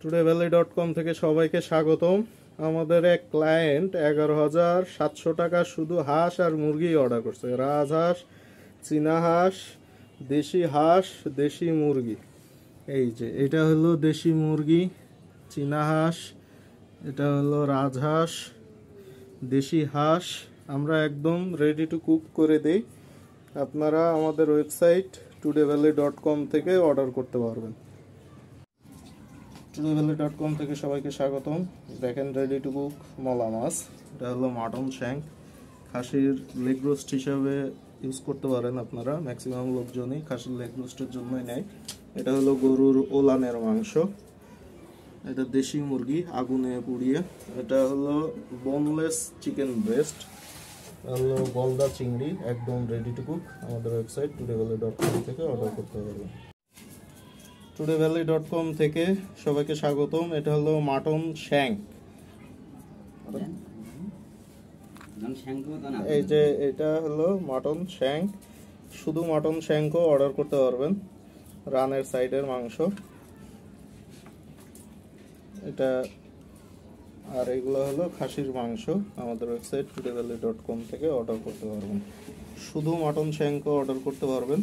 today.com থেকে সবাইকে স্বাগতম। আমাদের এক ক্লায়েন্ট 11,700 টাকা শুধু হাঁস আর মুরগি অর্ডার করছে। রাজহাঁস, চীনা হাঁস, দেশি মুরগি। এই যে এটা হলো দেশি মুরগি, চীনা হাঁস, এটা হলো রাজহাঁস, দেশি হাঁস। আমরা একদম রেডি টু কুক করে দেই। আপনারা আমাদের ওয়েবসাইট today.com থেকে অর্ডার করতে পারবেন। today.com থেকে সবাইকে স্বাগতম। দেখেন রেডি টু কুক মলা মাছ। এটা হলো মাটন শ্যাঙ্ক, খাসির লেগ রোস্ট হিসাবে ইউজ করতে পারেন আপনারা। ম্যাক্সিমাম লোকজনই খাসির লেগ রোস্টের জন্যই নেয়। এটা হলো গরুর ওলানের মাংস। এটা দেশি মুরগি আগুনে পুড়িয়ে। এটা হলো বোনলেস চিকেন ব্রেস্ট। হলো গলদা চিংড়ি, একদম রেডি টু কুক। আমাদের ওয়েবসাইট today.com থেকে অর্ডার করতে পারবেন। today.com থেকে সবাইকে স্বাগতম। এটা হলো মাটন শ্যাঙ্ক। এই যে এটা হলো মাটন শ্যাঙ্ক। শুধু মাটন শ্যাঙ্কও অর্ডার করতে পারবেন। রানের সাইডের মাংস এটা, আর এগুলো হলো খাসির মাংস। আমাদের ওয়েবসাইট today.com থেকে অর্ডার করতে পারবেন। শুধু মাটন শ্যাঙ্কও অর্ডার করতে পারবেন।